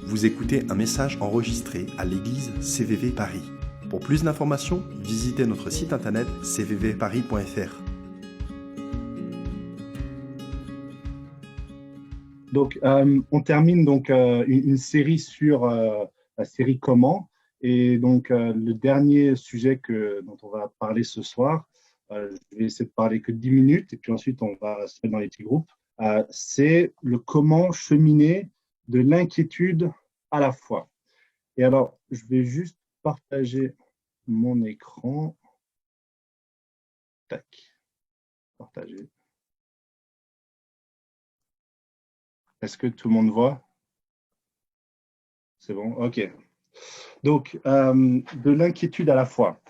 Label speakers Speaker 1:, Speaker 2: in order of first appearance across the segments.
Speaker 1: Vous écoutez un message enregistré à l'église CVV Paris. Pour plus d'informations, visitez notre site internet cvvparis.fr.
Speaker 2: Donc, on termine donc une série sur la série Comment. Et donc, le dernier sujet dont on va parler ce soir, je vais essayer de parler que 10 minutes et puis ensuite on va se mettre dans les petits groupes. C'est le comment cheminer de l'inquiétude à la foi. Et alors, je vais juste partager mon écran. Tac. Partager. Est-ce que tout le monde voit? C'est bon? OK. Donc, de l'inquiétude à la foi.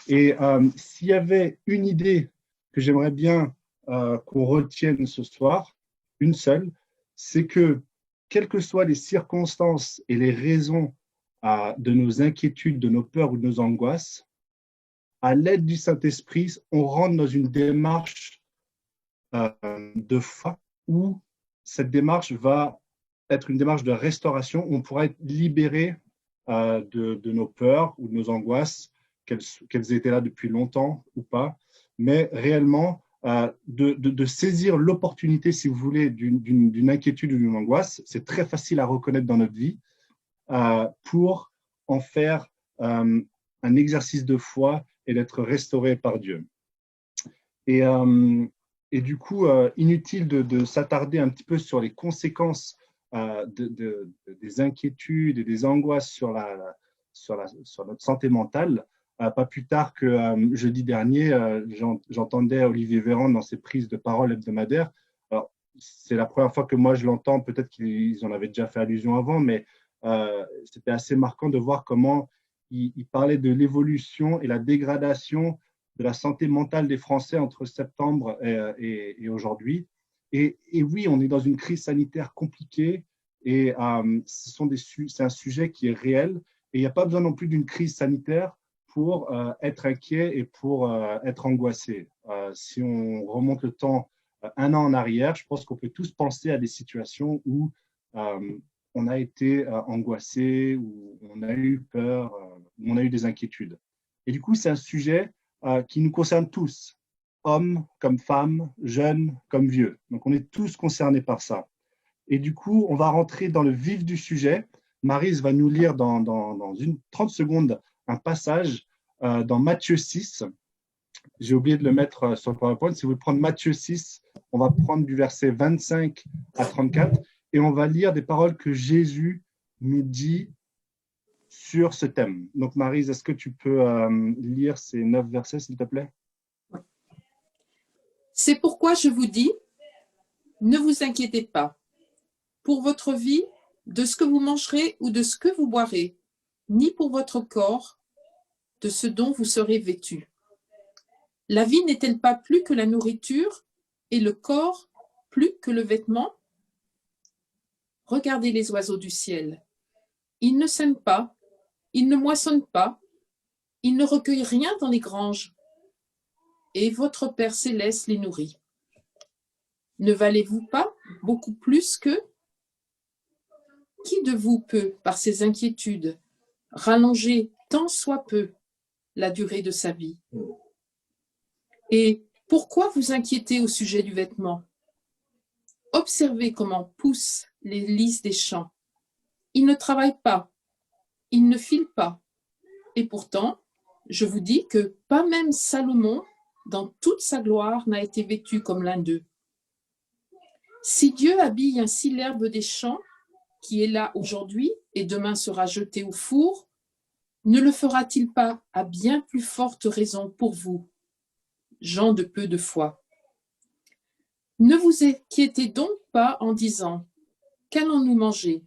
Speaker 2: Et s'il y avait une idée que j'aimerais bien qu'on retienne ce soir, une seule, c'est que, quelles que soient les circonstances et les raisons de nos inquiétudes, de nos peurs ou de nos angoisses, à l'aide du Saint-Esprit, on rentre dans une démarche de foi où cette démarche va être une démarche de restauration, où on pourra être libéré de nos peurs ou de nos angoisses, qu'elles étaient là depuis longtemps ou pas, mais réellement de saisir l'opportunité, si vous voulez, d'une inquiétude ou d'une angoisse. C'est très facile à reconnaître dans notre vie, pour en faire un exercice de foi et d'être restauré par Dieu. Et du coup, inutile de s'attarder un petit peu sur les conséquences des inquiétudes et des angoisses sur notre santé mentale. Pas plus tard que jeudi dernier, j'entendais Olivier Véran dans ses prises de parole hebdomadaires. Alors, c'est la première fois que moi je l'entends, peut-être qu'ils en avaient déjà fait allusion avant, mais c'était assez marquant de voir comment il parlait de l'évolution et la dégradation de la santé mentale des Français entre septembre et aujourd'hui. Et oui, on est dans une crise sanitaire compliquée et c'est un sujet qui est réel. Et il n'y a pas besoin non plus d'une crise sanitaire pour être inquiet et pour être angoissé. Si on remonte le temps un an en arrière, je pense qu'on peut tous penser à des situations où on a été angoissé, où on a eu peur, où on a eu des inquiétudes. Et du coup, c'est un sujet qui nous concerne tous, hommes comme femmes, jeunes comme vieux. Donc, on est tous concernés par ça. Et du coup, on va rentrer dans le vif du sujet. Maryse va nous lire dans 30 secondes un passage dans Matthieu 6. J'ai oublié de le mettre sur le PowerPoint. Si vous voulez prendre Matthieu 6, on va prendre du verset 25 à 34 et on va lire des paroles que Jésus nous dit sur ce thème. Donc, Maryse, est-ce que tu peux lire ces 9 versets, s'il te plaît?
Speaker 3: C'est pourquoi je vous dis, ne vous inquiétez pas pour votre vie, de ce que vous mangerez ou de ce que vous boirez, ni pour votre corps, de ce dont vous serez vêtus. La vie n'est-elle pas plus que la nourriture et le corps plus que le vêtement? Regardez les oiseaux du ciel. Ils ne sèment pas, ils ne moissonnent pas, ils ne recueillent rien dans les granges. Et votre Père céleste les nourrit. Ne valez-vous pas beaucoup plus qu'eux? Qui de vous peut, par ses inquiétudes, rallonger tant soit peu la durée de sa vie? Et pourquoi vous inquiétez au sujet du vêtement? Observez comment poussent les lys des champs. Ils ne travaillent pas, ils ne filent pas. Et pourtant, je vous dis que pas même Salomon, dans toute sa gloire, n'a été vêtu comme l'un d'eux. Si Dieu habille ainsi l'herbe des champs, qui est là aujourd'hui et demain sera jetée au four, ne le fera-t-il pas à bien plus forte raison pour vous, gens de peu de foi? Ne vous inquiétez donc pas en disant « Qu'allons-nous manger ?»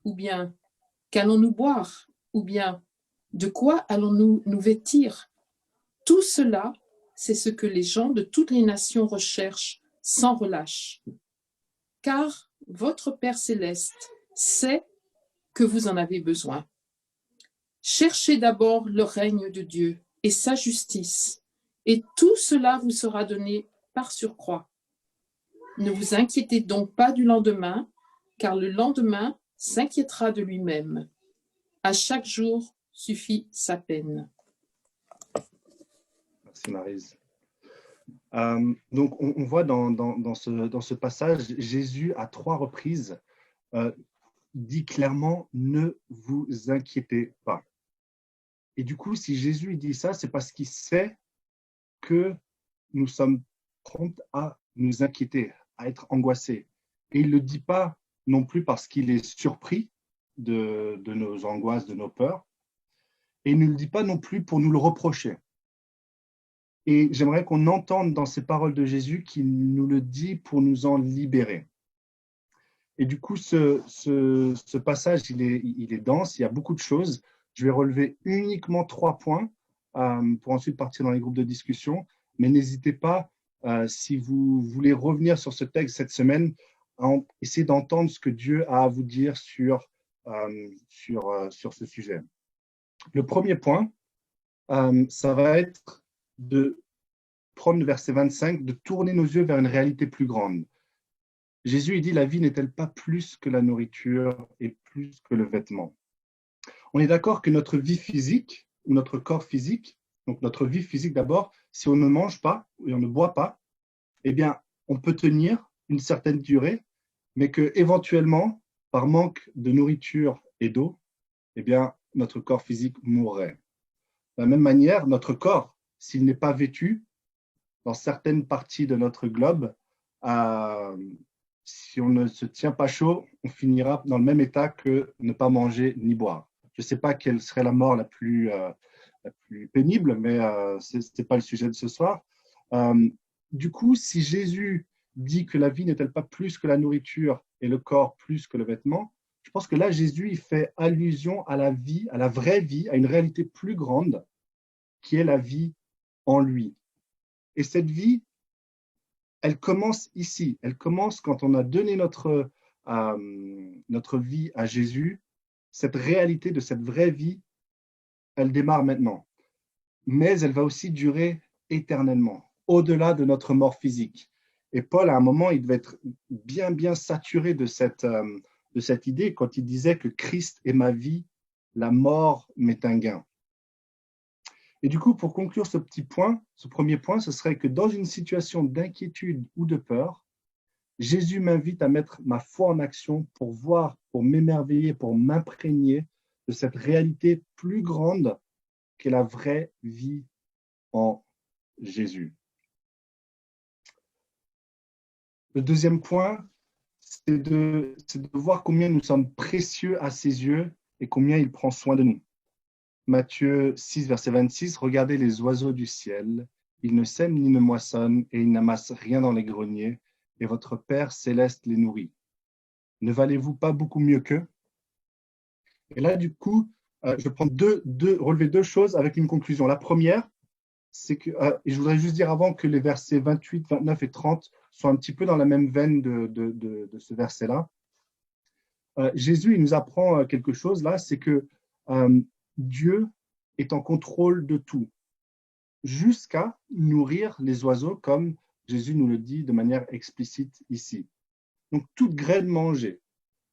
Speaker 3: ou bien « Qu'allons-nous boire ?» ou bien « De quoi allons-nous nous vêtir ?» Tout cela, c'est ce que les gens de toutes les nations recherchent sans relâche. Car votre Père céleste sait que vous en avez besoin. Cherchez d'abord le règne de Dieu et sa justice, et tout cela vous sera donné par surcroît. Ne vous inquiétez donc pas du lendemain, car le lendemain s'inquiétera de lui-même. À chaque jour suffit sa peine.
Speaker 2: Merci Maryse. Donc, on voit dans ce passage, Jésus, à 3 reprises, dit clairement « ne vous inquiétez pas ». Et du coup, si Jésus dit ça, c'est parce qu'il sait que nous sommes prompts à nous inquiéter, à être angoissés. Et il ne le dit pas non plus parce qu'il est surpris de nos angoisses, de nos peurs. Et il ne le dit pas non plus pour nous le reprocher. Et j'aimerais qu'on entende dans ces paroles de Jésus qu'il nous le dit pour nous en libérer. Et du coup, ce passage, il est dense, il y a beaucoup de choses. Je vais relever uniquement 3 points pour ensuite partir dans les groupes de discussion. Mais n'hésitez pas, si vous voulez revenir sur ce texte cette semaine, à essayer d'entendre ce que Dieu a à vous dire sur ce sujet. Le premier point, ça va être de prendre le verset 25, de tourner nos yeux vers une réalité plus grande. Jésus, il dit, la vie n'est-elle pas plus que la nourriture et plus que le vêtement? On est d'accord que notre vie physique, ou notre corps physique, donc notre vie physique d'abord, si on ne mange pas et on ne boit pas, eh bien, on peut tenir une certaine durée, mais que éventuellement, par manque de nourriture et d'eau, eh bien, notre corps physique mourrait. De la même manière, notre corps, s'il n'est pas vêtu, dans certaines parties de notre globe, si on ne se tient pas chaud, on finira dans le même état que ne pas manger ni boire. Je ne sais pas quelle serait la mort la plus pénible, mais ce n'est pas le sujet de ce soir. Du coup, si Jésus dit que la vie n'est-elle pas plus que la nourriture et le corps plus que le vêtement, je pense que là, Jésus il fait allusion à la vie, à la vraie vie, à une réalité plus grande qui est la vie en lui. Et cette vie, elle commence ici. Elle commence quand on a donné notre vie à Jésus. Cette réalité de cette vraie vie, elle démarre maintenant. Mais elle va aussi durer éternellement, au-delà de notre mort physique. Et Paul, à un moment, il devait être bien saturé de cette idée quand il disait que Christ est ma vie, la mort m'est un gain. Et du coup, pour conclure ce premier point, ce serait que dans une situation d'inquiétude ou de peur, Jésus m'invite à mettre ma foi en action pour voir, pour m'émerveiller, pour m'imprégner de cette réalité plus grande qu'est la vraie vie en Jésus. Le deuxième point, c'est de voir combien nous sommes précieux à ses yeux et combien il prend soin de nous. Matthieu 6, verset 26, « Regardez les oiseaux du ciel, ils ne sèment ni ne moissonnent et ils n'amassent rien dans les greniers, et votre Père céleste les nourrit. Ne valez-vous pas beaucoup mieux qu'eux ?» Et là, du coup, je prends relever 2 choses avec une conclusion. La première, c'est que, et je voudrais juste dire avant que les versets 28, 29 et 30 sont un petit peu dans la même veine de ce verset-là. Jésus, il nous apprend quelque chose là, c'est que Dieu est en contrôle de tout, jusqu'à nourrir les oiseaux, comme Jésus nous le dit de manière explicite ici. Donc, toute graine mangée,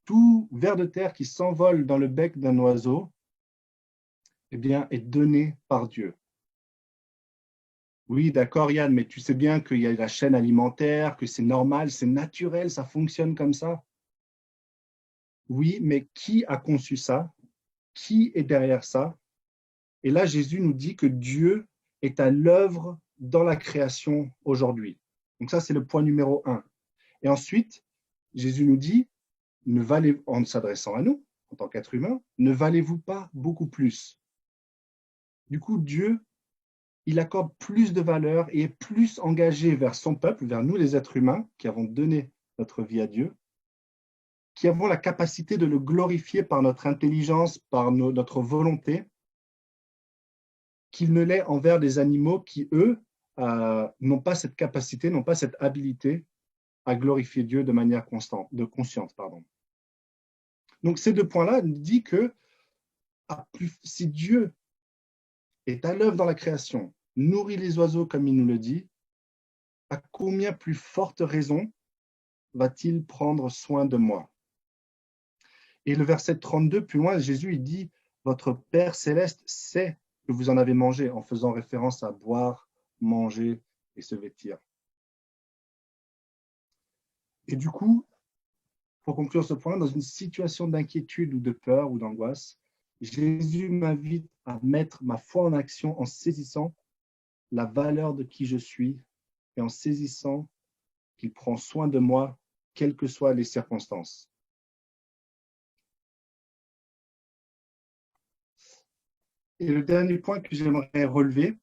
Speaker 2: tout ver de terre qui s'envole dans le bec d'un oiseau, eh bien, est donné par Dieu. Oui, d'accord, Yann, mais tu sais bien qu'il y a la chaîne alimentaire, que c'est normal, c'est naturel, ça fonctionne comme ça. Oui, mais qui a conçu ça? Qui est derrière ça? Et là, Jésus nous dit que Dieu est à l'œuvre dans la création aujourd'hui. Donc ça, c'est le point numéro 1. Et ensuite, Jésus nous dit, en s'adressant à nous, en tant qu'être humain, ne valez-vous pas beaucoup plus? Du coup, Dieu, il accorde plus de valeur et est plus engagé vers son peuple, vers nous les êtres humains qui avons donné notre vie à Dieu, qui avons la capacité de le glorifier par notre intelligence, par notre volonté, qu'il ne l'est envers des animaux qui, eux, n'ont pas cette capacité, n'ont pas cette habilité à glorifier Dieu de manière consciente. Donc ces 2 points-là disent que si Dieu est à l'œuvre dans la création, nourrit les oiseaux comme il nous le dit, à combien plus forte raison va-t-il prendre soin de moi? Et le verset 32, plus loin, Jésus il dit, votre Père céleste sait que vous en avez mangé, en faisant référence à boire, manger et se vêtir. Et du coup, pour conclure ce point, dans une situation d'inquiétude ou de peur ou d'angoisse, Jésus m'invite à mettre ma foi en action en saisissant la valeur de qui je suis et en saisissant qu'il prend soin de moi, quelles que soient les circonstances. Et le dernier point que j'aimerais relever,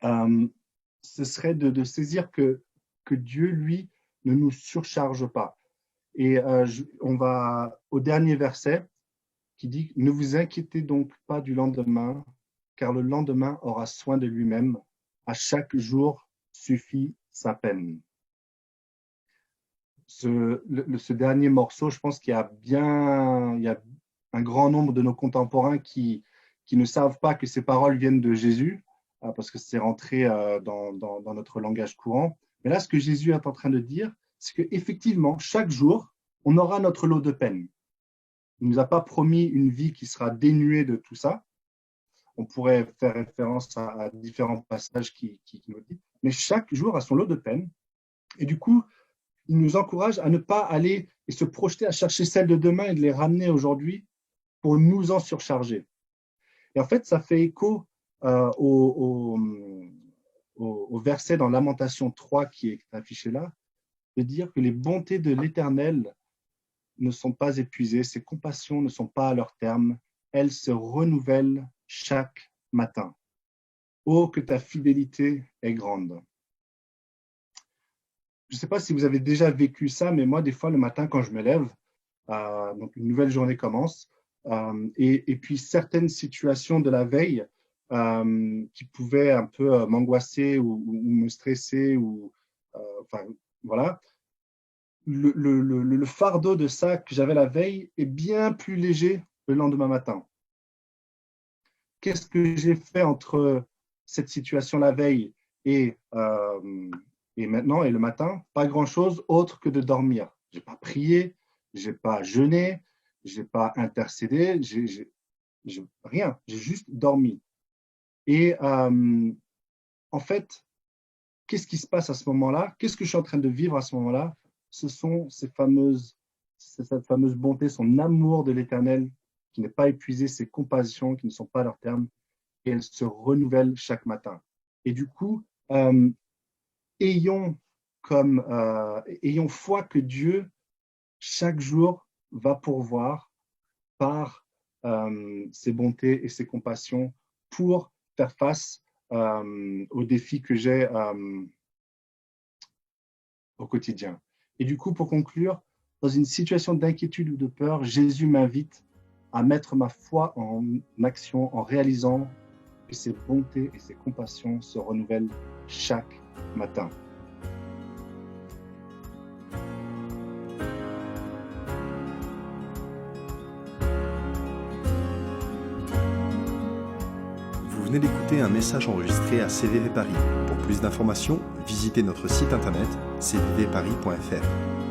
Speaker 2: ce serait de saisir que Dieu, lui, ne nous surcharge pas. Et on va au dernier verset qui dit « Ne vous inquiétez donc pas du lendemain, car le lendemain aura soin de lui-même. À chaque jour suffit sa peine. » Ce dernier morceau, je pense qu'il y a un grand nombre de nos contemporains qui ne savent pas que ces paroles viennent de Jésus, parce que c'est rentré dans notre langage courant. Mais là, ce que Jésus est en train de dire, c'est qu'effectivement, chaque jour, on aura notre lot de peine. Il ne nous a pas promis une vie qui sera dénuée de tout ça. On pourrait faire référence à différents passages qui nous disent. Mais chaque jour a son lot de peine. Et du coup, il nous encourage à ne pas aller et se projeter à chercher celles de demain et de les ramener aujourd'hui pour nous en surcharger. Et en fait, ça fait écho au verset dans Lamentation 3 qui est affiché là, de dire que les bontés de l'Éternel ne sont pas épuisées, ses compassions ne sont pas à leur terme, elles se renouvellent chaque matin. Oh, que ta fidélité est grande. Je ne sais pas si vous avez déjà vécu ça, mais moi, des fois, le matin, quand je me lève, donc une nouvelle journée commence, et puis certaines situations de la veille qui pouvaient un peu m'angoisser ou me stresser, enfin, voilà. Le fardeau de ça que j'avais la veille est bien plus léger le lendemain matin. Qu'est-ce que j'ai fait entre cette situation la veille et maintenant et le matin? Pas grand-chose autre que de dormir. Je n'ai pas prié, je n'ai pas jeûné, je n'ai pas intercédé, rien, j'ai juste dormi. Et en fait, qu'est-ce qui se passe à ce moment-là? Qu'est-ce que je suis en train de vivre à ce moment-là? Ce sont cette fameuse bonté, son amour de l'Éternel qui n'est pas épuisé, ses compassions qui ne sont pas à leur terme, et elles se renouvellent chaque matin. Et du coup, ayons foi que Dieu, chaque jour, va pourvoir par ses bontés et ses compassions pour faire face aux défis que j'ai au quotidien. Et du coup, pour conclure, dans une situation d'inquiétude ou de peur, Jésus m'invite à mettre ma foi en action en réalisant que ses bontés et ses compassions se renouvellent chaque matin.
Speaker 1: Vous venez d'écouter un message enregistré à CVV Paris. Pour plus d'informations, visitez notre site internet cvvparis.fr.